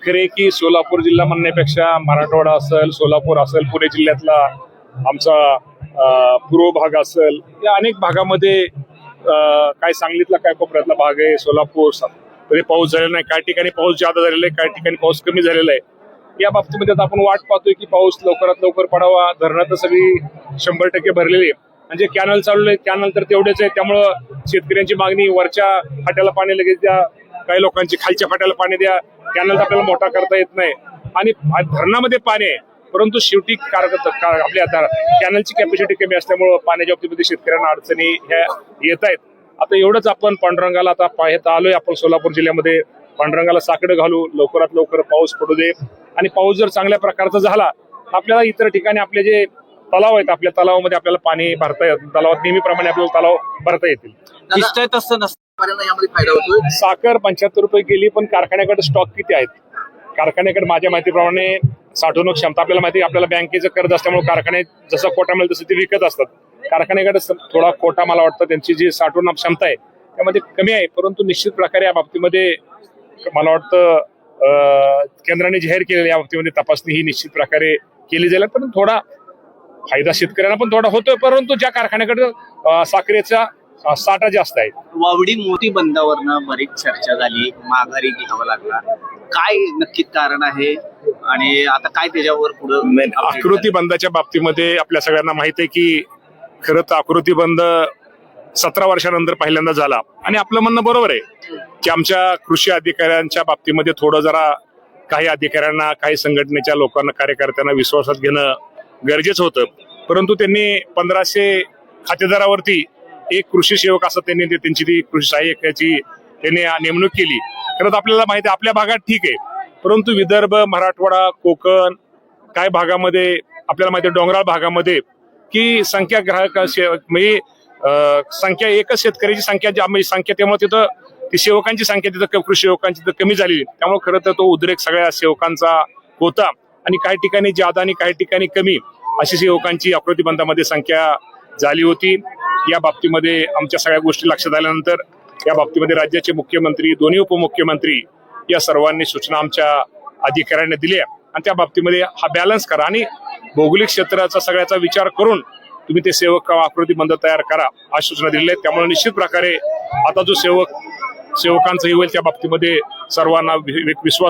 खरे की सोलापूर जिल्हा म्हणण्यापेक्षा मराठवाडा असेल, सोलापूर असेल, पुणे जिल्ह्यातला आमचा पूर्व भाग असेल, या अनेक भागामध्ये काय सांगलीतला काय कोपऱ्यातला भाग आहे, सोलापूर तरी पाऊस झालेला नाही. काही ठिकाणी पाऊस जादा झालेला आहे, काही ठिकाणी पाऊस कमी झालेला आहे. या बाबतीमध्ये आता आपण वाट पाहतोय की पाऊस लवकरात लवकर पडावा. धरणं तर सगळी 100% भरलेली आहे. म्हणजे कॅनल चालू आहे, कॅनल तर तेवढेच आहे. त्यामुळं शेतकऱ्यांची मागणी वरच्या फाट्याला पाणी लगेच द्या, काही लोकांची खालच्या फाट्याला पाणी द्या. कॅनल तर आपल्याला मोठा करता येत नाही आणि धरणामध्ये पाणी आहे, परंतु शेवटी आपल्या कॅनलची कॅपॅसिटी कमी असल्यामुळं पाण्याच्या बाबतीमध्ये शेतकऱ्यांना अडचणी ह्या येत आहेत. आता एवढंच आपण पांडुरंगाला आता पाहता आलोय. आपण सोलापूर जिल्ह्यामध्ये पांडुरंगाला साकडं घालू, लवकरात लवकर पाऊस पडू दे. आणि पाऊस जर चांगल्या प्रकारचा झाला, आपल्याला इतर ठिकाणी आपले जे तलाव आहेत, आपल्या तलावामध्ये आपल्याला पाणी भरता येत, तलावात नेहमीप्रमाणे आपल्याला तलाव भरता येतील. दिसतंय तसं नसतं, यामध्ये फायदा होतोय. साखर 75 रुपये गेली, पण कारखान्याकडे स्टॉक किती आहेत? कारखान्याकडे माझ्या माहितीप्रमाणे साठवणूक क्षमता, आपल्याला माहिती, आपल्याला बँकेचं कर्ज असल्यामुळे कारखान्यात जसा कोटा मिळेल तसं ते विकत असतात. कारखान्याकडे थोडा कोटा मला वाटतं त्यांची जी साठवणूक क्षमता आहे त्यामध्ये कमी आहे. परंतु निश्चित प्रकारे या बाबतीमध्ये मला वाटतं केंद्राने जाहीर केलेल्या या बाबतीमध्ये तपासणी ही निश्चित प्रकारे केली जाईल. पण थोडा फायदा शेतकऱ्यांना पण थोडा होतोय, परंतु ज्या कारखान्याकडे साखरेचा साठा जास्त आहे. वावडी मोती बंदावरनं बरीच चर्चा झाली, माघारी घ्यावा लागला. काय नक्की कारण आहे आणि आता काय त्याच्यावर पुढे? आकृती बंदाच्या बाबतीमध्ये आपल्या सगळ्यांना माहित आहे की खरं तर आकृती बंद 17 वर्षानंतर पहिल्यांदा झाला. आणि आपलं म्हणणं बरोबर आहे की आमच्या कृषी अधिकाऱ्यांच्या बाबतीमध्ये थोडं जरा काही अधिकाऱ्यांना, काही संघटनेच्या लोकांना, कार्यकर्त्यांना विश्वासात घेणं गरजेचं होतं. परंतु त्यांनी 1500 खातेदारावरती एक कृषी सेवक असं त्यांची ती कृषी सहाय्यकाची त्यांनी नेमणूक केली. खरं तर आपल्याला माहिती आहे आपल्या भागात ठीक आहे, परंतु विदर्भ, मराठवाडा, कोकण, काही भागामध्ये आपल्याला माहिती आहे, डोंगराळ भागामध्ये की संख्या ग्राहक म्हणजे संख्या एकच शेतकऱ्याची संख्या त्यामुळे तिथं ती सेवकांची संख्या तिथं कृषी सेवकांची तिथं कमी झाली. त्यामुळे खरं तर तो उद्रेक सगळ्या सेवकांचा होता आणि काही ठिकाणी जादा आणि काही ठिकाणी कमी अशी सेवकांची आकृती बंदामध्ये संख्या झाली होती. या बाबतीमध्ये आमच्या सगळ्या गोष्टी लक्षात आल्यानंतर या बाबतीमध्ये राज्याचे मुख्यमंत्री, दोन्ही उपमुख्यमंत्री या सर्वांनी सूचना आमच्या अधिकाऱ्यांना दिल्या आणि त्या बाबतीमध्ये हा बॅलन्स करा आणि भौगोलिक क्षेत्राचा सगळ्याचा विचार करून तुम्ही ते सेवक आकृती बंद तयार करा अशा सूचना दिलेल्या आहेत. त्यामुळे निश्चित प्रकारे आता जो सेवकांचं होईल त्या बाबतीमध्ये सर्वांना विश्वास